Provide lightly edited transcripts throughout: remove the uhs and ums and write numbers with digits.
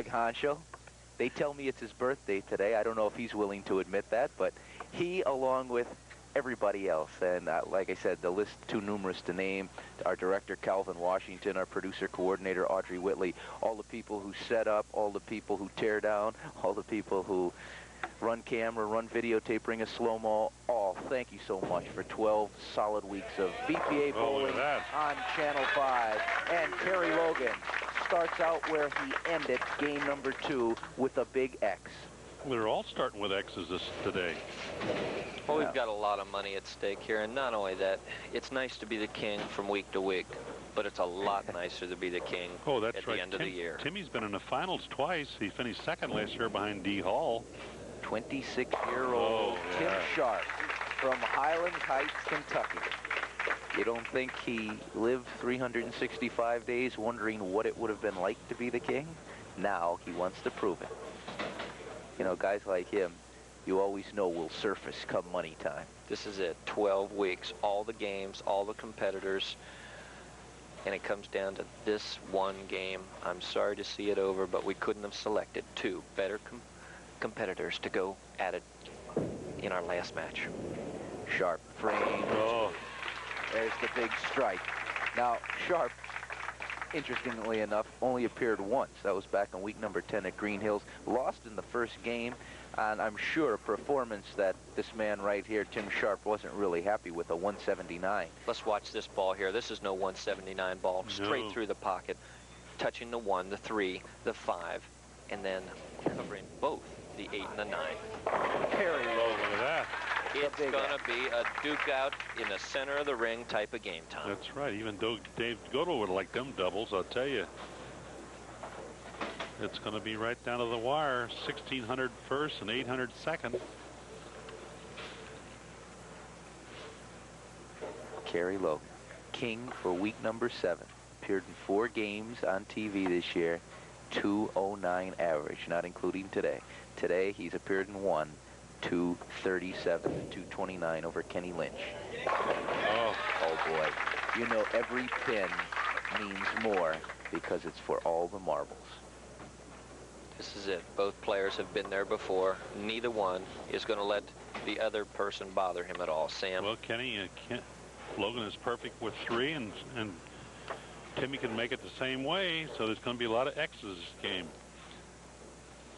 Greg Honcho. They tell me it's his birthday today. I don't know if he's willing to admit that, but he, along with everybody else, and like I said, the list too numerous to name, our director Calvin Washington, our producer coordinator Audrey Whitley, all the people who set up, all the people who tear down, all the people who run camera, run videotape, bring a slow-mo, all thank you so much for 12 solid weeks of BPA bowling on Channel 5. And Kerry Logan starts out where he ended game number 2 with a big X. They're all starting with X's today. Well, we've got a lot of money at stake here, and not only that, it's nice to be the king from week to week, but it's a lot nicer to be the king at the end of the year. Timmy's been in the finals twice. He finished second last year behind D. Hall. 26-year-old Tim Sharp from Highland Heights, Kentucky. You don't think he lived 365 days wondering what it would have been like to be the king? Now he wants to prove it. You know, guys like him, you always know will surface come money time. This is it, 12 weeks, all the games, all the competitors, and it comes down to this one game. I'm sorry to see it over, but we couldn't have selected 2 better competitors to go at it in our last match. Sharp frame. Oh. There's the big strike. Now, Sharp, interestingly enough, only appeared once. That was back in week number 10 at Green Hills. Lost in the first game, and I'm sure a performance that this man right here, Tim Sharp, wasn't really happy with, a 179. Let's watch this ball here. This is no 179 ball. Straight through the pocket, touching the 1, the 3, the 5, and then covering both the 8 and the 9. Kerry Logan. Look at that. It's going to be a duke out in the center of the ring type of game time. That's right. Even though Dave Godel would like them doubles, I'll tell you. It's going to be right down to the wire. 1,600 first and 800 second. Kerry Logan, king for week number 7. Appeared in 4 games on TV this year. 209 average, not including today. Today, he's appeared in 1. 237 to 229 over Kenny Lynch. Oh boy. You know every pin means more because it's for all the marbles. This is it. Both players have been there before. Neither one is going to let the other person bother him at all. Sam? Well, Kenny, Logan is perfect with 3, and Timmy can make it the same way, so there's going to be a lot of X's this game.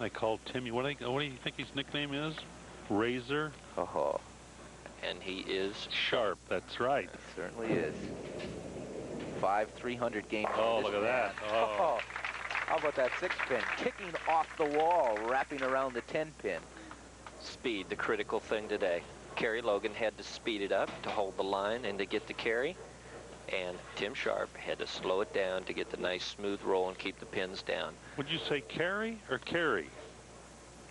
I called Timmy, what do you think his nickname is? Razor. Oh. And he is Sharp. That's right. It certainly is. 5 300 games. Oh, look at that. Oh. How about that 6-pin? Kicking off the wall, wrapping around the 10-pin. Speed, the critical thing today. Kerry Logan had to speed it up to hold the line and to get the carry. And Tim Sharp had to slow it down to get the nice smooth roll and keep the pins down. Would you say carry or carry?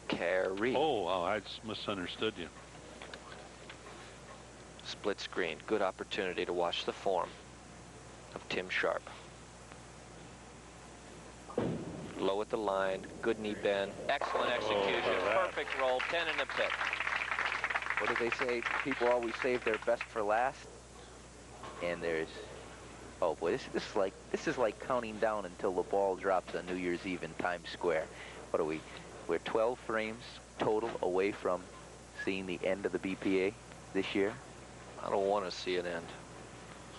Carry. Oh, I just misunderstood you. Split screen. Good opportunity to watch the form of Tim Sharp. Low at the line. Good knee bend. Excellent execution. Perfect roll. 10 in the pit. What do they say? People always save their best for last. And there's, oh boy, this is like counting down until the ball drops on New Year's Eve in Times Square. What are we? We're 12 frames total away from seeing the end of the BPA this year. I don't want to see it end.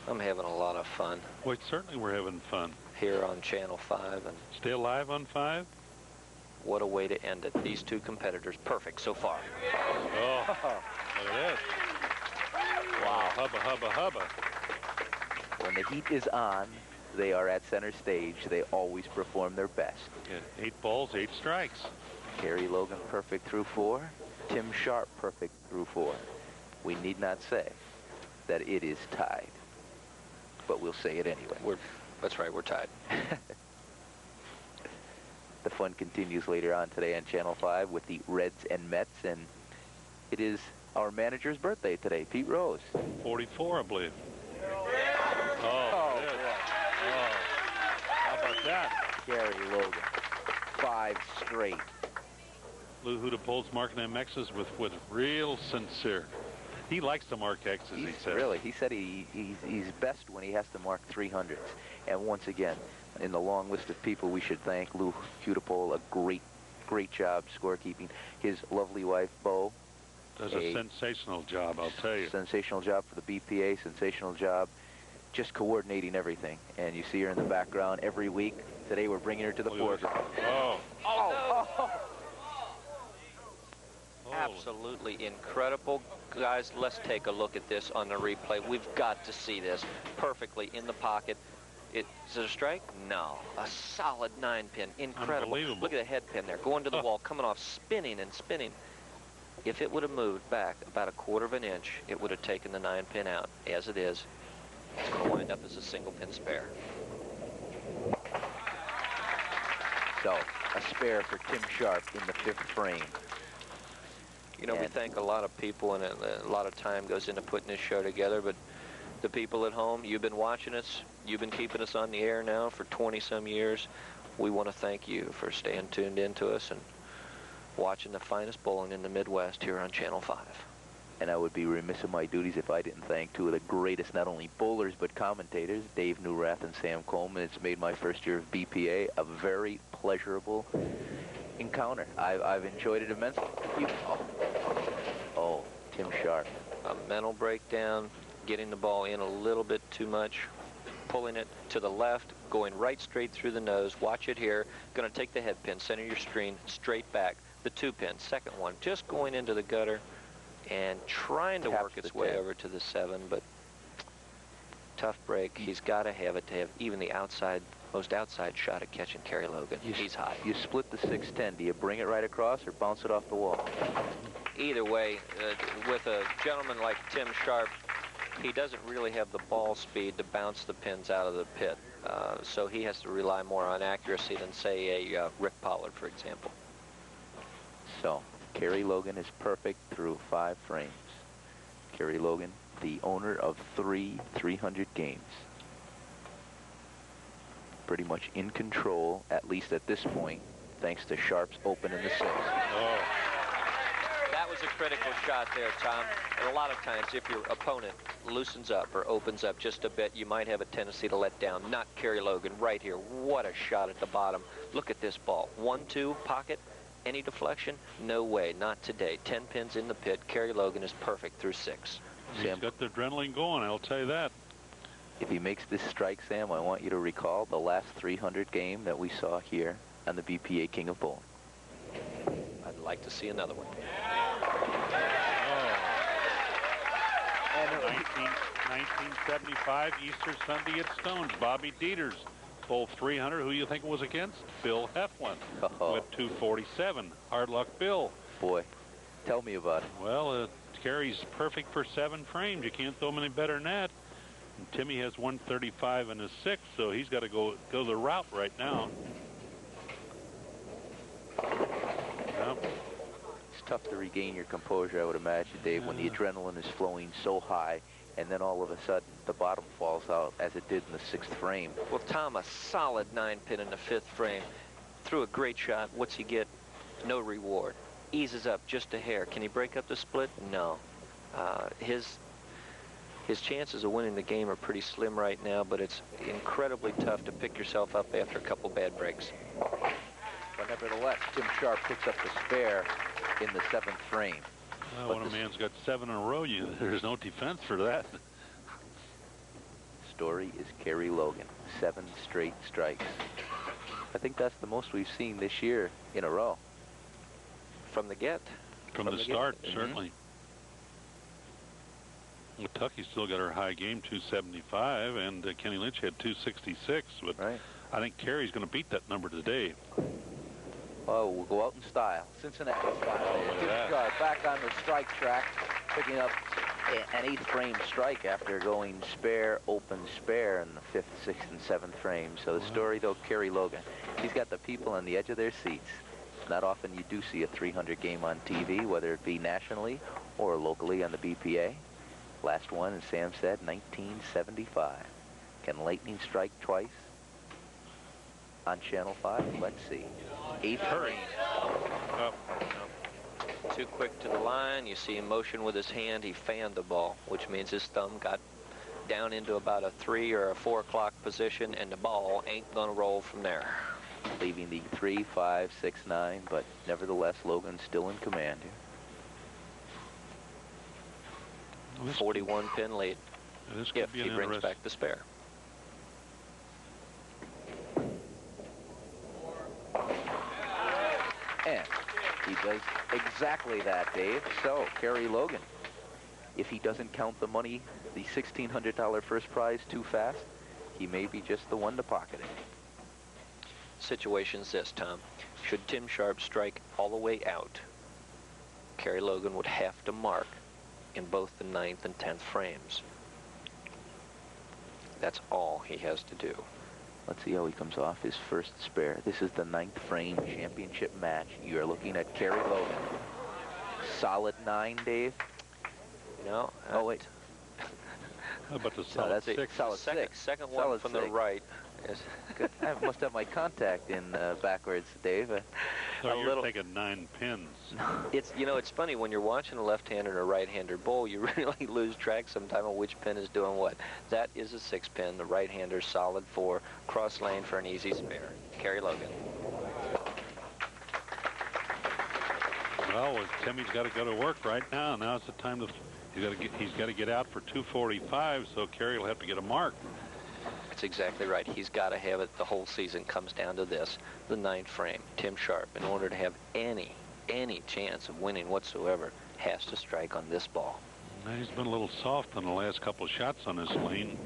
I'm having a lot of fun. Well, certainly we're having fun. Here on Channel 5. And stay alive on 5? What a way to end it. These 2 competitors, perfect so far. Oh, look at this. Wow, hubba, hubba, hubba. When the heat is on, they are at center stage. They always perform their best. Yeah, 8 balls, 8 strikes. Kerry Logan perfect through 4. Tim Sharp perfect through 4. We need not say that it is tied, but we'll say it anyway. That's right, we're tied. The fun continues later on today on Channel 5 with the Reds and Mets, and it is our manager's birthday today, Pete Rose. 44, I believe. Oh, boy. Oh, how about that? Kerry Logan, 5 straight. Lou Hudepohl's marking them X's with real sincere. He likes to mark X's, he said. Really, he said he's best when he has to mark 300s. And once again, in the long list of people we should thank. Lou Hudepohl, a great job scorekeeping. His lovely wife, Bo. Does a sensational job, I'll tell you. Sensational job for the BPA, sensational job just coordinating everything. And you see her in the background every week. Today we're bringing her to the foreground. Oh. Oh, no. Absolutely incredible. Guys, let's take a look at this on the replay. We've got to see this perfectly in the pocket. Is it a strike? No. A solid 9-pin. Incredible. Look at the head pin there. Going to the wall, coming off, spinning and spinning. If it would have moved back about 1/4 of an inch, it would have taken the 9-pin out. As it is, it's going to wind up as a single-pin spare. So, a spare for Tim Sharp in the 5th frame. You know, we thank a lot of people, and a lot of time goes into putting this show together, but the people at home, you've been watching us, you've been keeping us on the air now for 20-some years. We want to thank you for staying tuned in to us and watching the finest bowling in the Midwest here on Channel 5. And I would be remiss in my duties if I didn't thank two of the greatest, not only bowlers, but commentators, Dave Newrath and Sam Coleman. It's made my first year of BPA a very pleasurable encounter. I've enjoyed it immensely. Oh, Tim Sharp. A mental breakdown, getting the ball in a little bit too much, pulling it to the left, going right straight through the nose. Watch it here. Going to take the head pin, center your screen, straight back. The 2-pin, second one, just going into the gutter and trying to work its way over to the 7, but tough break. He's got to have it to have even the most outside shot at catching Kerry Logan. He's high. You split the 6-10. Do you bring it right across or bounce it off the wall? Either way, with a gentleman like Tim Sharp, he doesn't really have the ball speed to bounce the pins out of the pit. So he has to rely more on accuracy than, say, a Rick Pollard, for example. So, Kerry Logan is perfect through 5 frames. Kerry Logan, the owner of 3 300 games. Pretty much in control, at least at this point, thanks to Sharp's open in the 6th. Oh. That was a critical shot there, Tom. And a lot of times, if your opponent loosens up or opens up just a bit, you might have a tendency to let down. Not Kerry Logan right here. What a shot at the bottom. Look at this ball. 1-2, pocket. Any deflection? No way. Not today. 10 pins in the pit. Kerry Logan is perfect through 6. He's got the adrenaline going, I'll tell you that. If he makes this strike, Sam, I want you to recall the last 300 game that we saw here on the BPA King of Bowling. I'd like to see another one. Oh. 1975 Easter Sunday at Stones. Bobby Dieters bowled 300. Who you think it was against? Bill Heflin with 247. Hard luck, Bill. Boy, tell me about it. Well, Kerry's perfect for 7 frames. You can't throw him any better than that. And Timmy has 135 in his 6, so he's got to go the route right now. Yep. It's tough to regain your composure, I would imagine, Dave, when the adrenaline is flowing so high, and then all of a sudden the bottom falls out as it did in the 6th frame. Well, Tom, a solid 9-pin in the 5th frame. Threw a great shot. What's he get? No reward. Eases up just a hair. Can he break up the split? No. His chances of winning the game are pretty slim right now, but it's incredibly tough to pick yourself up after a couple bad breaks. But nevertheless, Tim Sharp picks up the spare in the 7th frame. Well, when a man's got 7 in a row, there's no defense for that. Story is Kerry Logan, 7 straight strikes. I think that's the most we've seen this year in a row. From the get. From the start, certainly. Kentucky still got her high game, 275, and Kenny Lynch had 266. But I think Kerry's going to beat that number today. Oh, we'll go out in style. Cincinnati style. Tim Sharp back on the strike track, picking up an 8th frame strike after going spare, open, spare in the 5th, 6th, and 7th frame. So the story, though, Kerry Logan. He's got the people on the edge of their seats. Not often you do see a 300 game on TV, whether it be nationally or locally on the BPA. Last one, as Sam said, 1975. Can lightning strike twice on Channel 5? Let's see. 8th frame. Too quick to the line. You see him motion with his hand. He fanned the ball, which means his thumb got down into about a 3 or a 4 o'clock position, and the ball ain't going to roll from there. Leaving the 3, 5, 6, 9, but nevertheless, Logan's still in command here. 41 pin lead This could if be he an brings back the spare. And he does exactly that, Dave. So, Kerry Logan, if he doesn't count the money, the $1,600 first prize too fast, he may be just the one to pocket it. Situation's this, Tom. Should Tim Sharp strike all the way out, Kerry Logan would have to mark in both the 9th and 10th frames. That's all he has to do. Let's see how he comes off his first spare. This is the 9th frame championship match. You're looking at Kerry Logan. Solid 9, Dave? No. Oh, wait. How about the No, solid that's 6? solid 6. Second one Solid from 6. the right. Is Good. I must have my contact in backwards, Dave. So a you're little- taking 9 pins. It's, you know, it's funny when you're watching a left-hander and a right-hander bowl, you really lose track sometime of which pin is doing what. That is a 6 pin. The right-hander solid 4, cross lane for an easy spare. Kerry Logan. Well, Timmy's got to go to work right now. Now's the time to. He's got to get out for 245. So Kerry will have to get a mark. That's exactly right. He's got to have it. The whole season comes down to this. The 9th frame. Tim Sharp, in order to have any chance of winning whatsoever, has to strike on this ball. Now, he's been a little soft on the last couple of shots on this lane.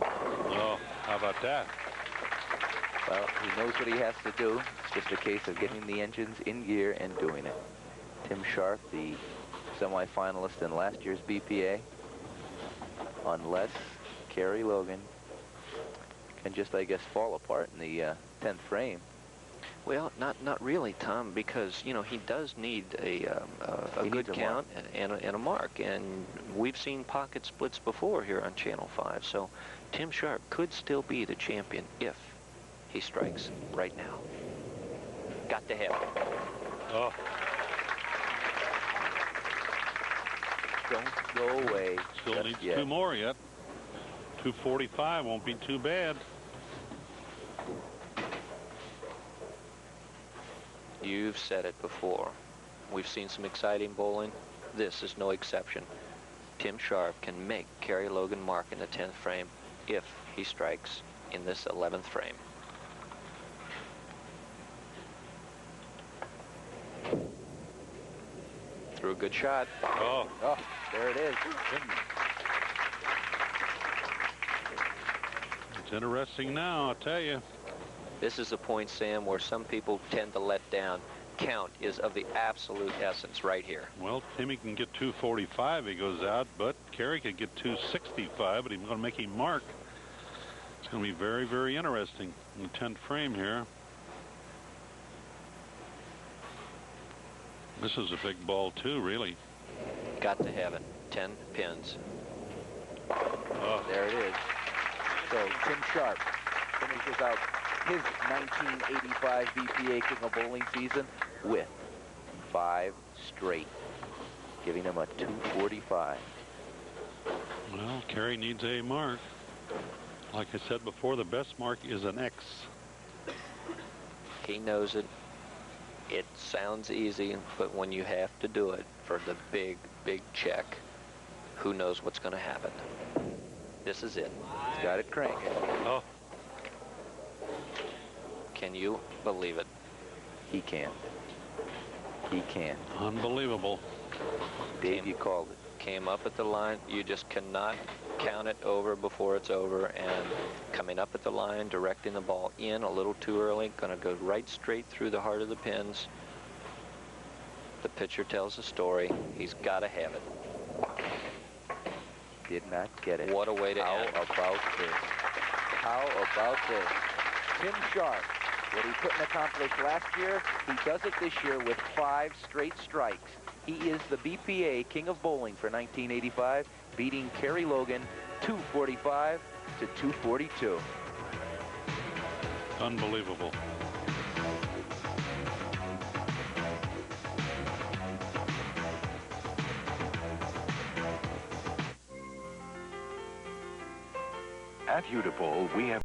Oh, how about that? Well, he knows what he has to do. It's just a case of getting the engines in gear and doing it. Tim Sharp, the semifinalist in last year's BPA. Unless Kerry Logan can just, I guess, fall apart in the 10th frame. Well, not really, Tom, because, you know, he does need a good count and a mark. And we've seen pocket splits before here on Channel 5. So Tim Sharp could still be the champion if he strikes right now. Got to have it. Oh, Don't go away. still just needs yet. 2 more yet. 245 won't be too bad. You've said it before. We've seen some exciting bowling. This is no exception. Tim Sharp can make Kerry Logan mark in the 10th frame if he strikes in this 11th frame. Threw a good shot. Oh, Oh, there it is. it's interesting now, I'll tell you. This is the point, Sam, where some people tend to let down. Count is of the absolute essence right here. Well, Timmy can get 245, he goes out, but Kerry could get 265, but he's going to make him mark. It's going to be very, very interesting in the 10th frame here. This is a big ball, too, really. Got to have it. 10 pins. Oh, There it is. So Tim Sharp finishes out his 1985 BPA King of Bowling season with 5 straight, giving him a 245. well, Kerry needs a mark. Like I said before, the best mark is an X. He knows it. It sounds easy, but when you have to do it for the big, big check, who knows what's going to happen. This is it. He's got it cranking. Oh, Can you believe it? He can. He can. unbelievable. Dave, you called it. Came up at the line. You just cannot count it over before it's over. And coming up at the line, directing the ball in a little too early. Going to go right straight through the heart of the pins. The pitcher tells a story. He's got to have it. Did not get it. What a way to How end. about this? How about this? Tim Sharp, what he couldn't accomplish last year, he does it this year with 5 straight strikes. He is the BPA King of Bowling for 1985, beating Kerry Logan 245 to 242. Unbelievable. At Hudepohl, we have